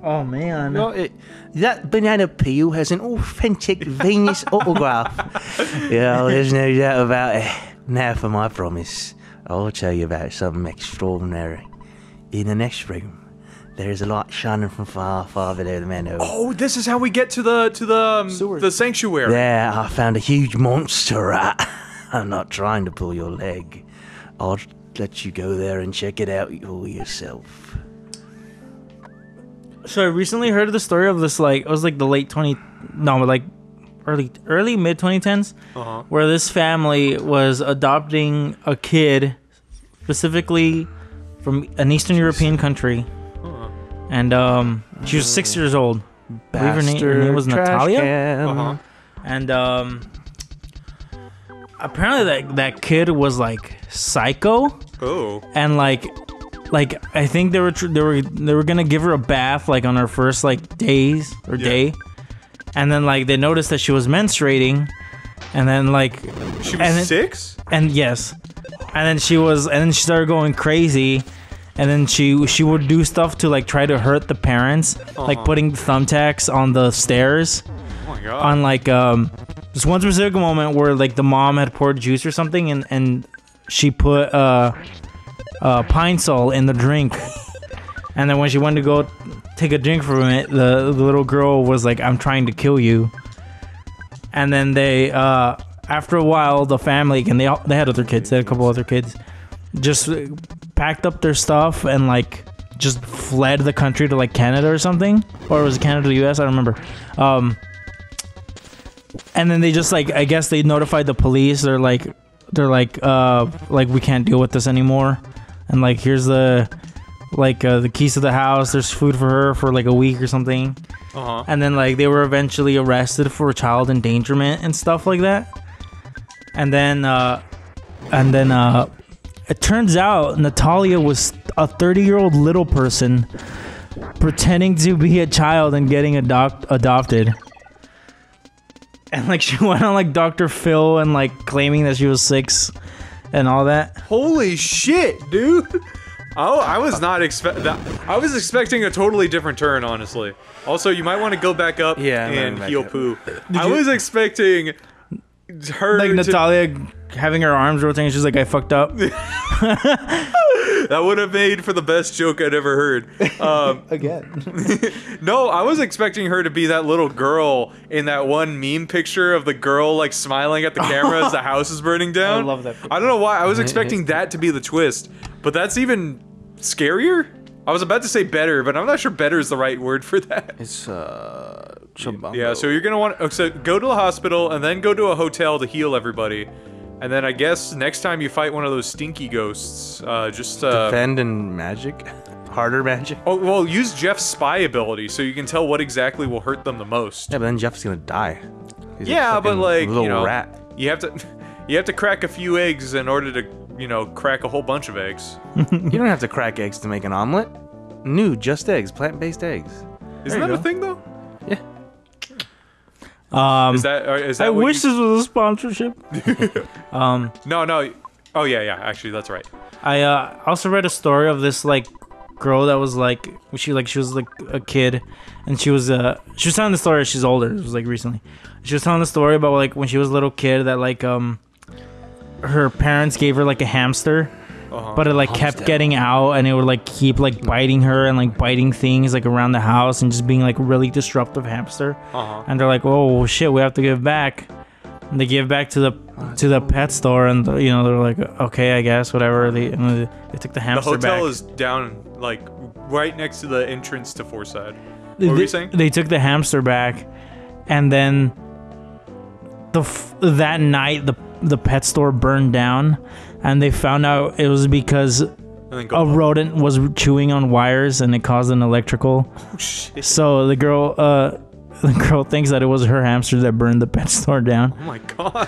Oh man. That banana peel has an authentic Venus autograph. Yeah, there's no doubt about it. Now for my promise. I'll tell you about something extraordinary. In the next room, there's a light shining from far, far below the manhole. Oh, this is how we get to the sanctuary. There, I found a huge monster rat. I'm not trying to pull your leg. I'll let you go there and check it out all yourself. So I recently heard the story of this, like, it was like the early mid 2010s, where this family was adopting a kid, specifically from an Eastern European country, and she was 6 years old. I believe her name was Natalia, and apparently that kid was like psycho. Oh, and like I think they were gonna give her a bath like on her first like day, and then like they noticed that she was menstruating, and then like she was 6, and yes, and then she started going crazy, and then she would do stuff to like try to hurt the parents, like putting thumbtacks on the stairs. Oh my god! On like this one specific moment where like the mom had poured juice or something, and she put pine sol in the drink, and then when she went to go take a drink from it, the little girl was like, "I'm trying to kill you." And then they after a while, the family, and they had other kids, they had a couple other kids, just packed up their stuff and like just fled the country to like Canada or something, or was it Canada, US? I don't remember. And then they just like, I guess they notified the police. They're like we can't deal with this anymore, and like here's the keys to the house. There's food for her for like a week or something. And then like they were eventually arrested for child endangerment and stuff like that. And then it turns out Natalia was a 30-year-old little person pretending to be a child and getting adopted. And like she went on like Dr. Phil and like claiming that she was 6 and all that. Holy shit, dude! Oh, I was not I was expecting a totally different turn, honestly. Also, you might want to go back up and heal poo. I was expecting her like Natalia having her arms rotating. She's like, I fucked up. That would have made for the best joke I'd ever heard. Again. No, I was expecting her to be that little girl in that one meme picture of the girl like smiling at the camera as the house is burning down. I love that picture. I don't know why. I was expecting that to be the twist, but that's even scarier. I was about to say better, but I'm not sure better is the right word for that. It's Chubambo. Yeah, so you're gonna want to go to the hospital and then go to a hotel to heal everybody. And then I guess next time you fight one of those stinky ghosts, just defend and magic, harder magic. Oh well, use Jeff's spy ability so you can tell what exactly will hurt them the most. Yeah, but then Jeff's gonna die. He's yeah, but like little rat. You have to crack a few eggs in order to crack a whole bunch of eggs. You don't have to crack eggs to make an omelet. No, just eggs, plant-based eggs. Isn't that a thing though? Yeah. Is that I wish this was a sponsorship. No. Oh yeah. Actually, that's right. I also read a story of this like girl that was like she was like a kid, and she was telling the story. She's older. It was like recently. She was telling the story about like when she was a little kid that like her parents gave her like a hamster. But it like kept getting out, and it would like keep like biting her and like biting things like around the house and just being like really disruptive hamster. And they're like, oh shit, we have to give back. And they give back to the pet store, and they're like, okay, I guess whatever. They took the hamster back. The hotel is down like right next to the entrance to Forside. What were you saying? They took the hamster back, and then that night the pet store burned down. And they found out it was because a rodent was chewing on wires, and it caused an electrical. Oh shit! So the girl thinks that it was her hamster that burned the pet store down. Oh my god,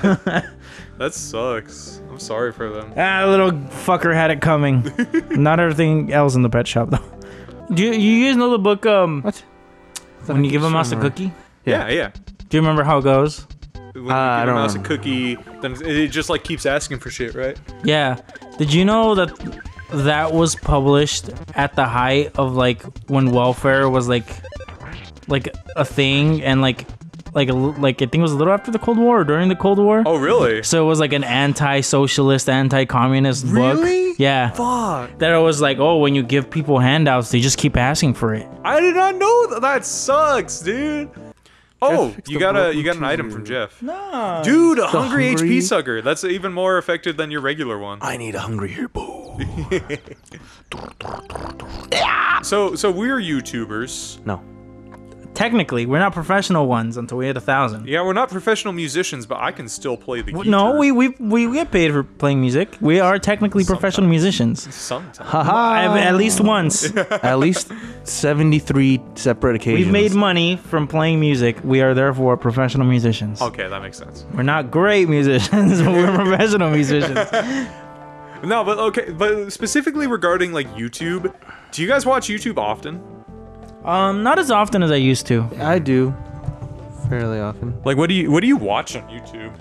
that sucks. I'm sorry for them. Little fucker had it coming. Not everything else in the pet shop though. Do you guys know the book? What? When you give a mouse a cookie? Yeah. Do you remember how it goes? When you give a mouse a cookie, then it just like keeps asking for shit, right? Yeah. Did you know that that was published at the height of like when welfare was like a thing, and like I think it was a little after the Cold War or during the Cold War. Oh, really? So it was like an anti-socialist, anti-communist book. Really? Yeah. Fuck. That it was like, oh, when you give people handouts, they just keep asking for it. I did not know that. That sucks, dude. Oh, fixed you the got broken an item TV. from Jeff. No. Dude, a hungry hungry- HP sucker. That's even more effective than your regular one. I need a hungry hippo. So we're YouTubers. No. Technically, we're not professional ones until we hit 1,000. Yeah, we're not professional musicians, but I can still play the guitar. No, we get paid for playing music. We are technically professional musicians. Sometimes. Haha. At least once. At least 73 separate occasions. We've made money from playing music. We are therefore professional musicians. Okay, that makes sense. We're not great musicians, but we're professional musicians. No, but okay, but specifically regarding like YouTube, do you guys watch YouTube often? Not as often as I used to. I do. Fairly often. Like, what do you watch on YouTube?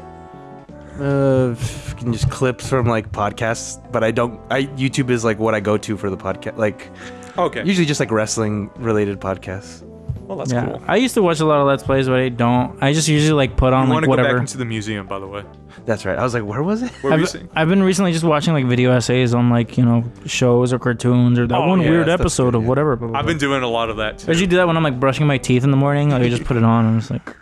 Fucking just clips from like podcasts, but YouTube is like what I go to for the podcast. Like, Okay. usually just like wrestling related podcasts. Well, that's Yeah, cool. I used to watch a lot of Let's Plays, but I don't. I just usually like put on I want like to go whatever. back into the museum, by the way. That's right. I was like, where was it? What were you saying? I've been recently just watching like video essays on like, you know, shows or cartoons or that Oh, one yeah, weird that's episode good, of yeah. whatever. Blah, blah, I've blah. been doing a lot of that I too. usually do that when I'm like brushing my teeth in the morning. Like I just put it on and I'm just like,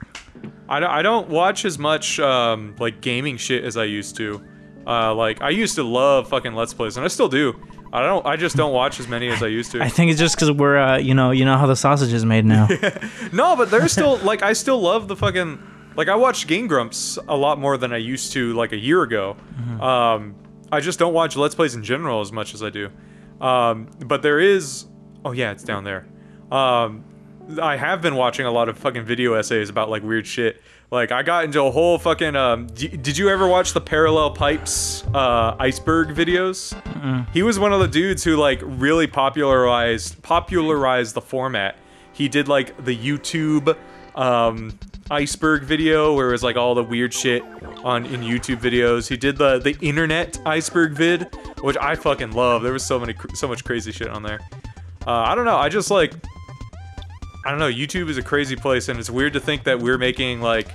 I don't watch as much like gaming shit as I used to. Like I used to love fucking Let's Plays, and I still do. I just don't watch as many as I used to. I think it's just because we're you know how the sausage is made now. No, but there's still like I still love the fucking like I watch Game Grumps a lot more than I used to like a year ago. I just don't watch Let's Plays in general as much as I do. But there is yeah, it's down there. I have been watching a lot of fucking video essays about like weird shit. Like I got into a whole fucking did you ever watch the Parallel Pipes iceberg videos? He was one of the dudes who like really popularized the format. He did like the YouTube iceberg video where it was like all the weird shit in YouTube videos. He did the internet iceberg vid, which I fucking love. There was so much crazy shit on there. I don't know. I don't know. YouTube is a crazy place, and it's weird to think that we're making like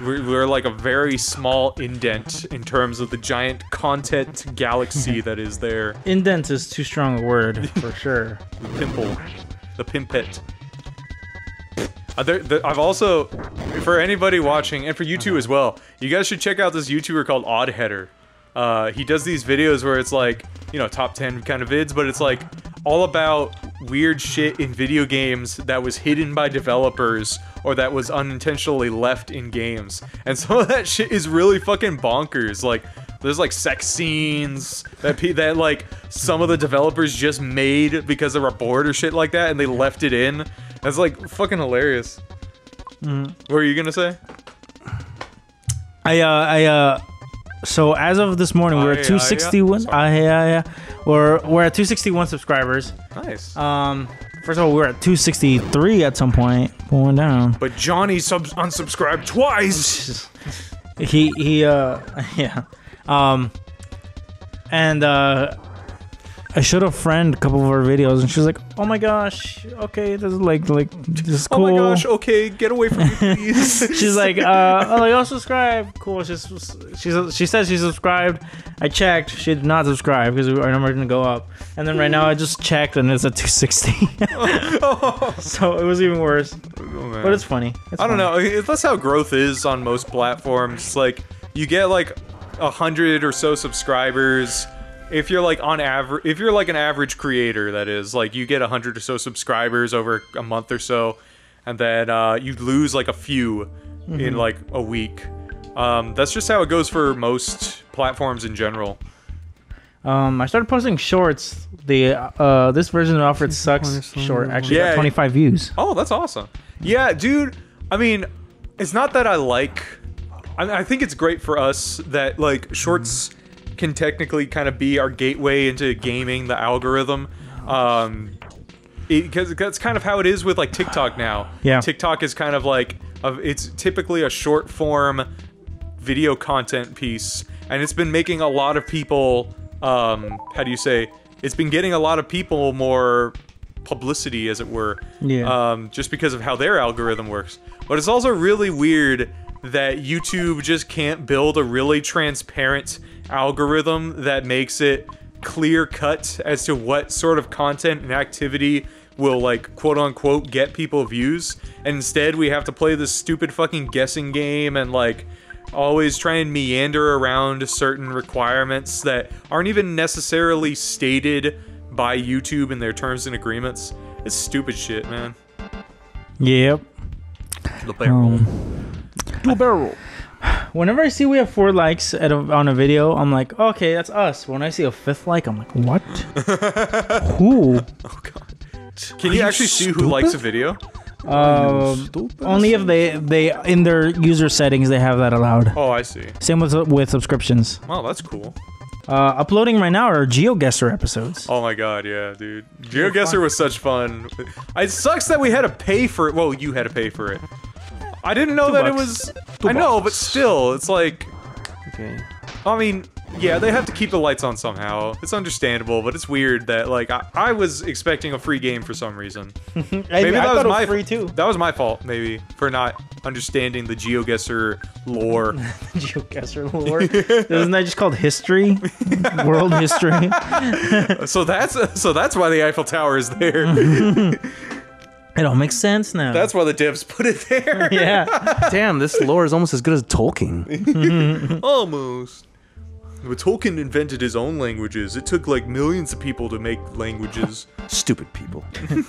we're like a very small indent in terms of the giant content galaxy that is there. Indent is too strong a word for sure. The pimpet. I've also, for anybody watching, and for you too as well, you guys should check out this YouTuber called Oddheader. He does these videos where it's like, you know, top 10 kind of vids, but it's like all about weird shit in video games that was hidden by developers or that was unintentionally left in games. And some of that shit is really fucking bonkers. Like, there's like sex scenes that like some of the developers just made because they were bored or shit like that, and they left it in. That's like fucking hilarious. What were you gonna say? So as of this morning, we're at 261. We're at 261 subscribers. Nice. First of all, we were at 263 at some point, going down. But Johnny unsubscribed twice. Yeah. And I showed a friend a couple of our videos, and she was like, "Oh my gosh, okay, this is like this is cool." Oh my gosh, okay, get away from me, please. She's like, "Oh, subscribe." Cool. She said she subscribed. I checked. She did not subscribe because our number didn't go up. And then right now I just checked, and it's at 260. So it was even worse. Oh, but it's funny. I don't know. That's how growth is on most platforms. It's like you get like 100 or so subscribers. If you're like an average creator, that is, like you get 100 or so subscribers over a month or so, and then you lose like a few in like a week. That's just how it goes for most platforms in general. I started posting shorts. This version of Alfred Sucks short actually got 25 views. Oh, that's awesome. Yeah, dude. I mean, it's not that I like. I think it's great for us that like shorts can technically kind of be our gateway into gaming, the algorithm. Because that's kind of how it is with like TikTok now. Yeah. TikTok is kind of like it's typically a short form video content piece, and it's been making a lot of people it's been getting a lot of people more publicity, as it were. Yeah. Just because of how their algorithm works. But it's also really weird that YouTube just can't build a really transparent algorithm that makes it clear cut as to what sort of content and activity will, like, quote unquote get people views, and instead we have to play this stupid fucking guessing game and like always try and meander around certain requirements that aren't even necessarily stated by YouTube in their terms and agreements. It's stupid shit, man. Yep. The barrel. The barrel. Whenever I see we have 4 likes on a video, I'm like, okay, that's us. When I see a 5th like, I'm like, what? Who? Oh god. Can you actually see who likes a video? Only if they in their user settings they have that allowed. Oh, I see. Same with subscriptions. Wow, that's cool. Uploading right now are GeoGuessr episodes. Oh my god, yeah, dude. GeoGuessr was such fun. It sucks that we had to pay for it. Well, you had to pay for it. I didn't know that it was... I know, but still, it's like... Okay. I mean, yeah, they have to keep the lights on somehow. It's understandable, but it's weird that, like, I was expecting a free game for some reason. Maybe that was my free too. That was my fault, maybe, for not understanding the GeoGuessr lore. GeoGuessr lore? Isn't that just called history? World history? So that's why the Eiffel Tower is there. It all makes sense now. That's why the devs put it there. Yeah. Damn, this lore is almost as good as Tolkien. Almost. But Tolkien invented his own languages. It took like millions of people to make languages. Stupid people. Okay.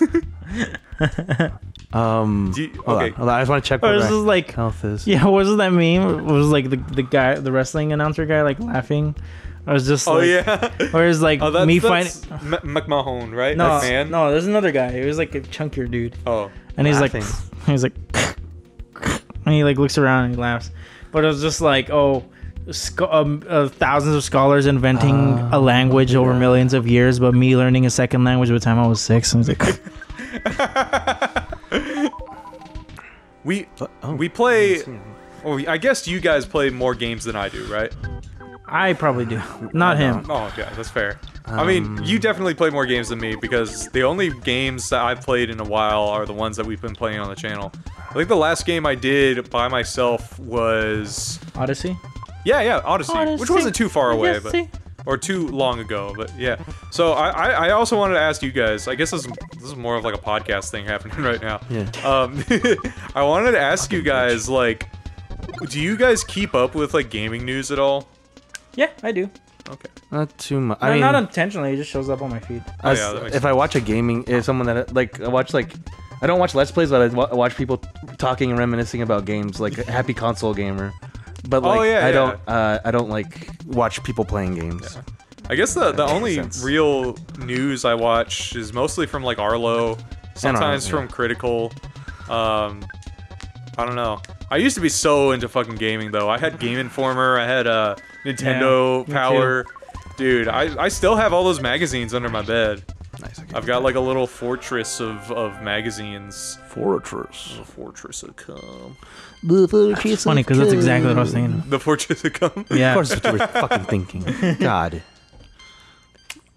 Hold on, I just want to check what this is like health is. Yeah, what was that meme? It was like the guy, the wrestling announcer guy, like laughing. I was just like, oh yeah. Or is like me finding McMahon, right? No, that man? no, there's another guy. He was like a chunkier dude. Oh. And he's Laughing. like, he's like, and he like looks around and he laughs. But it was just like, thousands of scholars inventing a language over millions of years, but me learning a second language by the time I was 6. And he's like, we play. Well, I guess you guys play more games than I do, right? I probably do. Not him. Oh, okay, that's fair. I mean, you definitely play more games than me because the only games that I've played in a while are the ones that we've been playing on the channel. I think the last game I did by myself was Odyssey? Yeah, Odyssey, which wasn't too far away, Odyssey. or too long ago, but yeah. So I also wanted to ask you guys. I guess this is more of like a podcast thing happening right now. Yeah. I wanted to ask you guys, like, do you guys keep up with like gaming news at all? Yeah, I do. Okay. Not too much. I mean, not intentionally. It just shows up on my feed. Oh, yeah, that makes if I watch a gaming, if someone that like I watch like, I don't watch Let's Plays, but I watch people talking and reminiscing about games, like a happy console gamer. But like, I don't like watch people playing games. Yeah. I guess the only real news I watch is mostly from like Arlo, sometimes from Critical. I don't know. I used to be so into fucking gaming though. I had Game Informer, I had Nintendo Power. Dude, I still have all those magazines under my bed. Nice. I've got like a little fortress of magazines. Fortress. The fortress of cum. It's funny because that's exactly what I was thinking. The fortress of cum? Yeah. Of course, that's what you were fucking thinking. God.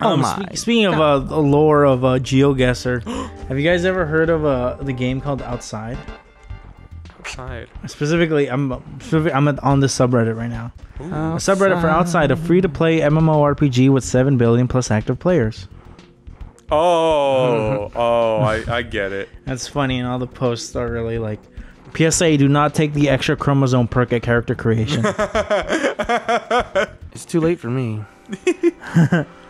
Oh my. Speaking of the lore of GeoGuessr, have you guys ever heard of the game called Outside? Outside. Specifically, I'm on this subreddit right now. A subreddit for Outside, a free-to-play MMORPG with 7 billion plus active players. I get it. That's funny, and all the posts are really like, PSA, do not take the extra chromosome perk at character creation. It's too late for me.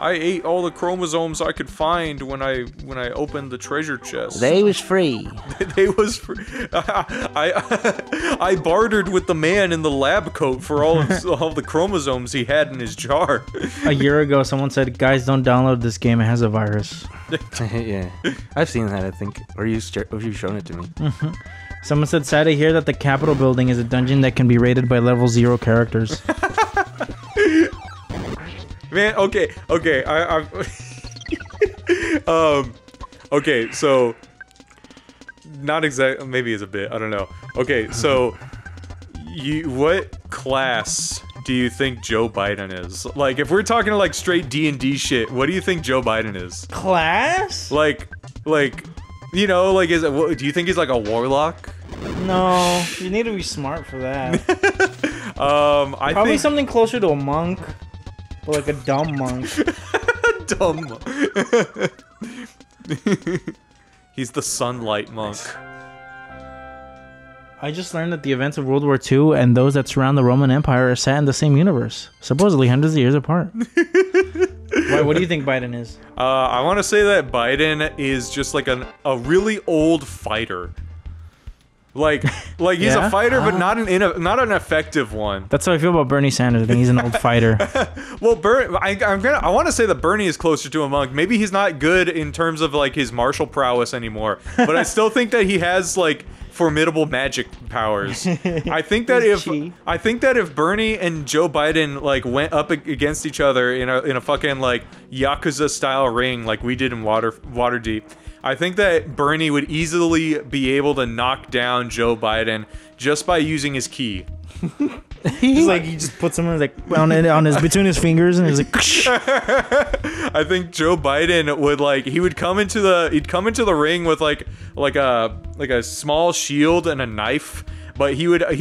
I ate all the chromosomes I could find when I opened the treasure chest. They was free. They was free. I bartered with the man in the lab coat for all the chromosomes he had in his jar. A year ago, someone said, "Guys, don't download this game. It has a virus." Yeah, I've seen that. I think, or you've shown it to me. Someone said, "Sad to hear that the Capitol building is a dungeon that can be rated by level 0 characters." Man, okay, okay, so, not exactly, maybe it's a bit, I don't know. Okay, so, what class do you think Joe Biden is? Like, if we're talking like straight D&D shit, what do you think Joe Biden is? Class? Like, you know, like, do you think he's like a warlock? No, you need to be smart for that. I Probably think something closer to a monk, but like a dumb monk. dumb. He's the sunlight monk. I just learned that the events of World War II and those that surround the Roman Empire are set in the same universe, supposedly hundreds of years apart. Why, what do you think Biden is? I want to say that Biden is just like a really old fighter. Like he's a fighter, but not an effective one. That's how I feel about Bernie Sanders. I think he's an old fighter. Well, I want to say that Bernie is closer to a monk. Maybe he's not good in terms of like his martial prowess anymore, but I still think that he has like formidable magic powers. I think that if Bernie and Joe Biden like went up against each other in a fucking like Yakuza style ring like we did in Waterdeep, I think that Bernie would easily be able to knock down Joe Biden just by using his ki. He's like, he just puts him like on his between his fingers, and he's like. I think Joe Biden would like he'd come into the ring with like a small shield and a knife, but he'd have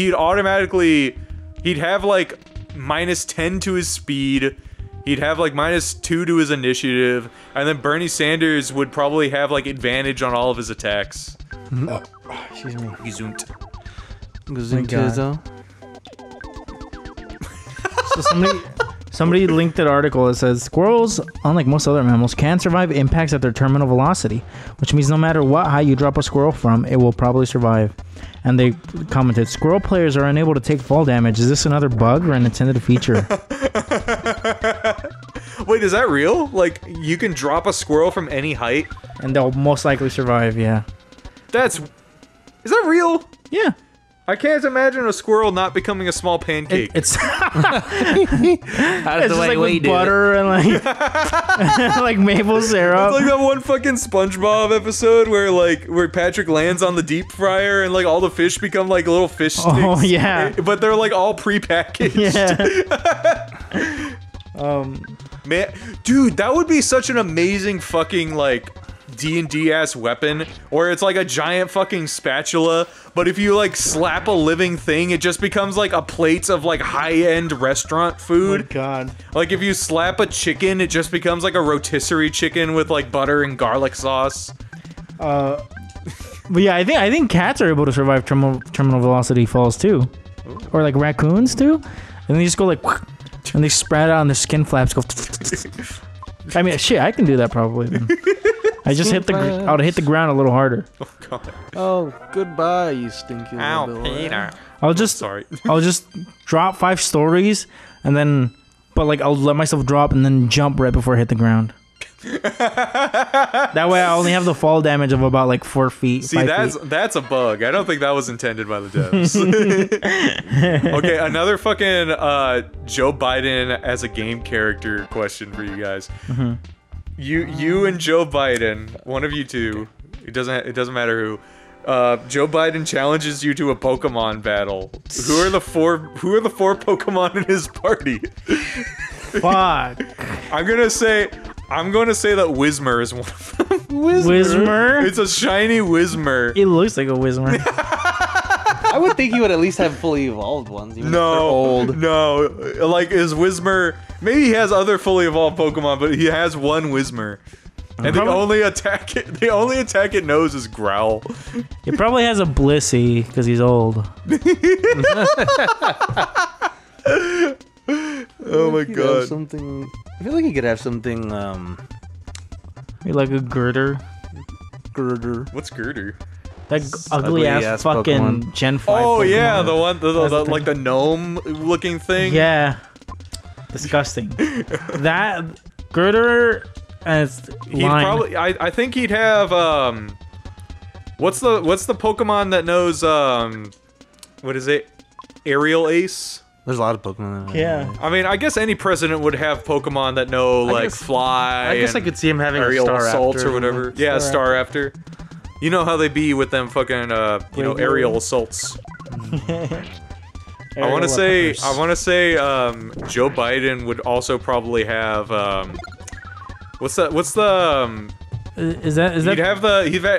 like -10 to his speed. He'd have like -2 to his initiative, and then Bernie Sanders would probably have like advantage on all of his attacks. Excuse me. Gesund. So somebody linked an article that says squirrels, unlike most other mammals, can survive impacts at their terminal velocity, which means no matter what height you drop a squirrel from, it will probably survive. And they commented, squirrel players are unable to take fall damage. Is this another bug or an intended feature? Wait, is that real? Like, you can drop a squirrel from any height? And they'll most likely survive, yeah. Is that real? Yeah. I can't imagine a squirrel not becoming a small pancake. It's just like with butter and like like maple syrup. It's like that one fucking SpongeBob episode where Patrick lands on the deep fryer and like all the fish become like little fish sticks. Oh yeah. But they're like all pre-packaged. Yeah. Man, dude, that would be such an amazing fucking like D&D ass weapon, or it's like a giant fucking spatula, but if you like slap a living thing, it just becomes like a plate of like high-end restaurant food. Oh my god. Like if you slap a chicken, it just becomes like a rotisserie chicken with like butter and garlic sauce. But yeah, I think cats are able to survive terminal velocity falls too. Ooh. Or like raccoons too. And they just go like and they spread out and their skin flaps go. I mean, shit, I can do that probably then. I just I would hit the ground a little harder. Oh god. Oh, goodbye, you stinky little Peter. I'll just drop 5 stories and then, but like I'll let myself drop and then jump right before I hit the ground. That way I only have the fall damage of about like 4 feet. See, that's a bug. I don't think that was intended by the devs. Okay, another fucking Joe Biden as a game character question for you guys. Mm-hmm. You and Joe Biden, one of you two, it doesn't matter who. Joe Biden challenges you to a Pokemon battle. Who are the four Pokemon in his party? Fuck. I'm gonna say that Whismur is one of them. Whismur? It's a shiny Whismur. It looks like a Whismur. I would think he would at least have fully evolved ones. Even if they're old. No. Like, is Whismur... Maybe he has other fully evolved Pokemon, but he has one Whismur. And the only attack it knows is Growl. It probably has a Blissey, because he's old. Oh my god. Something... I feel like he could have something, Maybe like a Girder. What's Girder? That ugly ass fucking Pokemon. Gen 5 Oh Pokemon. yeah, the one, the like the gnome looking thing. Yeah. Disgusting. That Girder as probably I think he'd have what's the Pokemon that knows what is it? Aerial Ace? There's a lot of Pokemon. Yeah. I mean, I guess any president would have Pokemon that know like fly. I guess I could see him having aerial a assault or whatever. Yeah, Staraptor. You know how they be with them fucking you know, aerial assaults. I want to say Joe Biden would also probably have what's the is that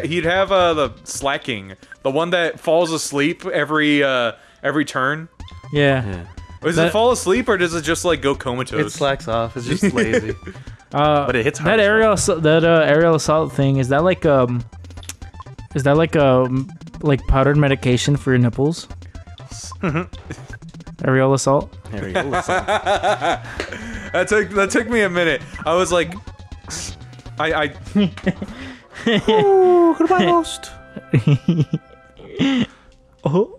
he'd have the slacking, the one that falls asleep every turn. Yeah. Does it fall asleep or does it just like go comatose? It slacks off. It's just lazy. But it hits hard. That aerial assault thing, is that like powdered medication for your nipples? Aerial assault. Aerial assault. That took me a minute. I was like, Oh, goodbye, host. What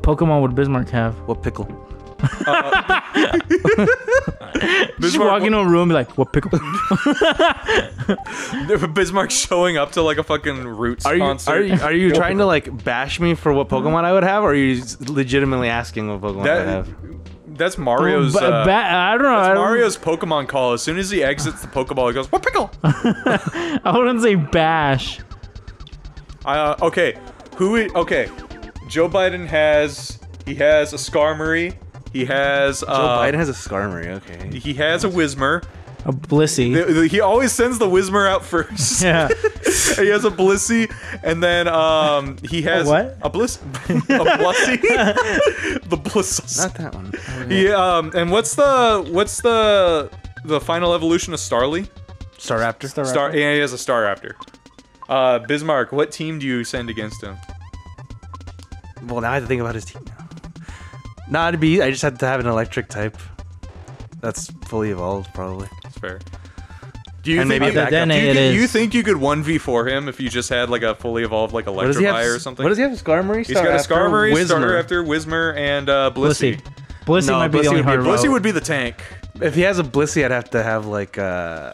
Pokemon would Bismarck have? What pickle? Just walk into a room and be like, what pickle? Bismarck showing up to like a fucking Roots concert. Are you trying to like bash me for what Pokemon I would have, or are you legitimately asking what Pokemon I would have? That's Mario's. I don't know. That's Mario's Pokemon call. As soon as he exits the Pokeball, he goes, "What pickle?" I wouldn't say bash. Okay. Okay. Joe Biden has a Skarmory. He has Joe Biden has a Skarmory. Okay. He has a Whismur. A Blissey. He always sends the Whismur out first. Yeah. He has a Blissey, and then he has a Blissey. The Bliss. Not that one. Yeah. And what's the final evolution of Starly? Staraptor. Yeah, he has a Staraptor. Bismarck, what team do you send against him? Well, now I have to think about his team now. I just had to have an electric type. That's fully evolved, probably. That's fair. Do you think you could 1v4 him if you just had like a fully evolved like Electivire or something? What does he have? Skarmory? He's got a Skarmory, Staraptor, Whismur, and Blissey. Blissey might be the only hard. Blissey would be the tank. If he has a Blissey, I'd have to have like an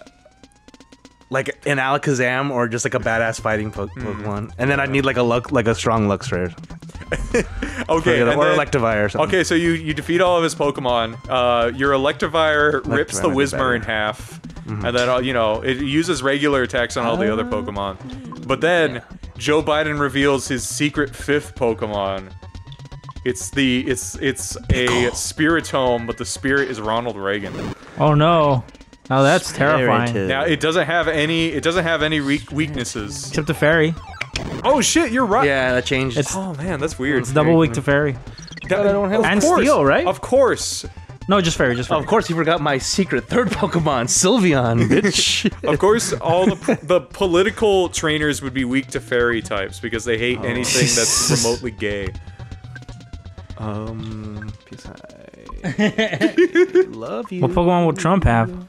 Alakazam or just like a badass fighting Pokemon, and then I'd need like a strong Luxray. Okay, or Electivire or something. Okay, so you defeat all of his Pokemon. Your Electivire rips the Whismur in half, and then it uses regular attacks on all the other Pokemon. But then Joe Biden reveals his secret fifth Pokemon. It's a Spiritome, but the spirit is Ronald Reagan. Oh no! Now that's terrifying. Now it doesn't have any weaknesses except the fairy. Oh shit, you're right. Yeah, that changed. Oh man, that's weird. It's double weak to fairy. And steel, right? Of course. No, just fairy. Of course, you forgot my secret third Pokemon, Sylveon, bitch. Of course, all the political trainers would be weak to fairy types because they hate anything that's remotely gay. Peace. Love you. What Pokemon would Trump have?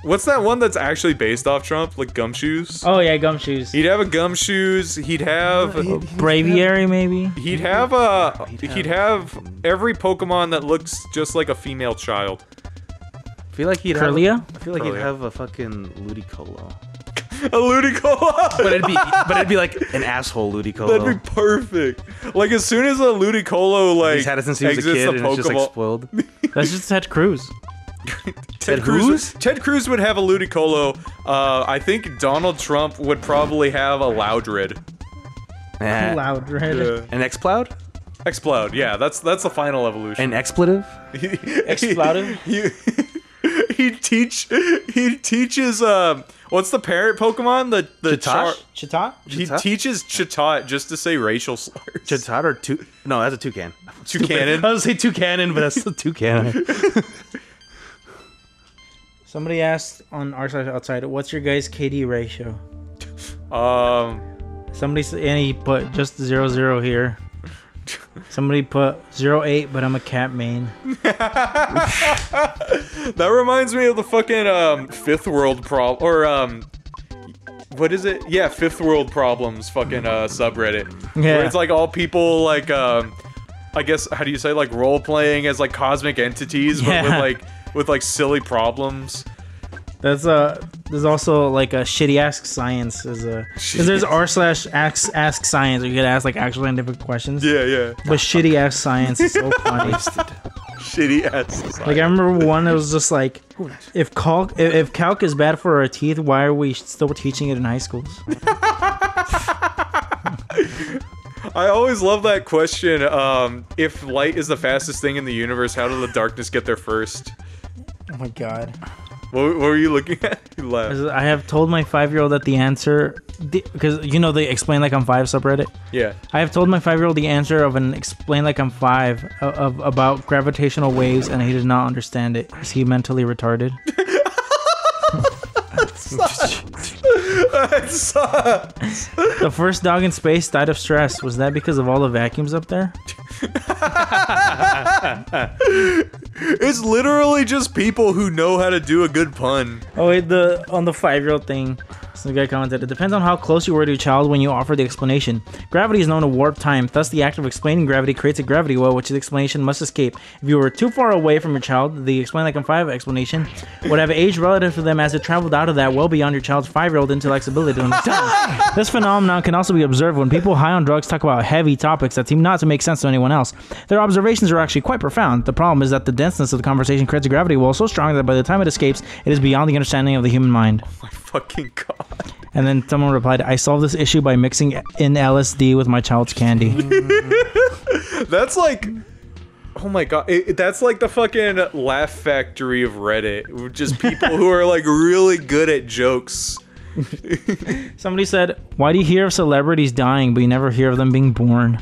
What's that one that's actually based off Trump? Like Gumshoes? Oh yeah, Gumshoes. He'd have a Gumshoes. He'd have Braviary, maybe. He'd have every Pokemon that looks just like a female child. I feel like he'd Kirlia? he'd have a fucking Ludicolo. A Ludicolo? but it'd be like an asshole Ludicolo. That'd be perfect. Like as soon as a Ludicolo he's had it since he was a kid and it's just like spoiled. That's just Ted Cruz. Ted Cruz would have a Ludicolo. I think Donald Trump would probably have a Loudred. Loudred. Yeah. An Exploud? Exploud, yeah, that's the final evolution. An expletive? Explouded? He teaches what's the parrot Pokemon? The Chatot? He teaches Chatot just to say racial slurs. Chatot or no, that's a toucan. Toucanon. I was gonna say toucanon, but that's the toucan. Somebody asked on our side outside, what's your guys' KD ratio? And he put just 0-0 here. Somebody put 0-8, but I'm a cat main. That reminds me of the fucking fifth world problem, or what is it? Yeah, fifth world problems fucking subreddit. Yeah. Where it's like all people like I guess how do you say like role playing as like cosmic entities, but with like silly problems. There's also like a shitty ask science because there's r/ask science where you could ask like actual scientific questions. Yeah. But shitty ask science is so funny. Shitty ask science. Like I remember one that was just like, if calc is bad for our teeth, why are we still teaching it in high schools? I always love that question. If light is the fastest thing in the universe, how did the darkness get there first? Oh my god. What were you looking at? You laughed. I have told my 5-year-old that the answer, because you know they explain like I'm 5 subreddit. Yeah. I have told my 5-year-old the answer of an explain like I'm 5 about gravitational waves, and he does not understand it. Is he mentally retarded? That sucks. The first dog in space died of stress. Was that because of all the vacuums up there? It's literally just people who know how to do a good pun. Oh wait, on the 5-year-old thing, some guy commented, it depends on how close you were to your child when you offer the explanation. Gravity is known to warp time, thus the act of explaining gravity creates a gravity well which the explanation must escape. If you were too far away from your child, the explain like I'm 5 explanation would have aged relative to them as it traveled out of that well beyond your child's 5-year-old intellect's ability to understand. This phenomenon can also be observed when people high on drugs talk about heavy topics that seem not to make sense to anyone else. Their observations are actually quite profound. The problem is that the denseness of the conversation creates a gravity well so strong that by the time it escapes, it is beyond the understanding of the human mind. Oh my fucking god. And then someone replied, I solved this issue by mixing in LSD with my child's candy. That's like... Oh my god, that's like the fucking laugh factory of Reddit. Just people who are like really good at jokes. Somebody said, why do you hear of celebrities dying but you never hear of them being born?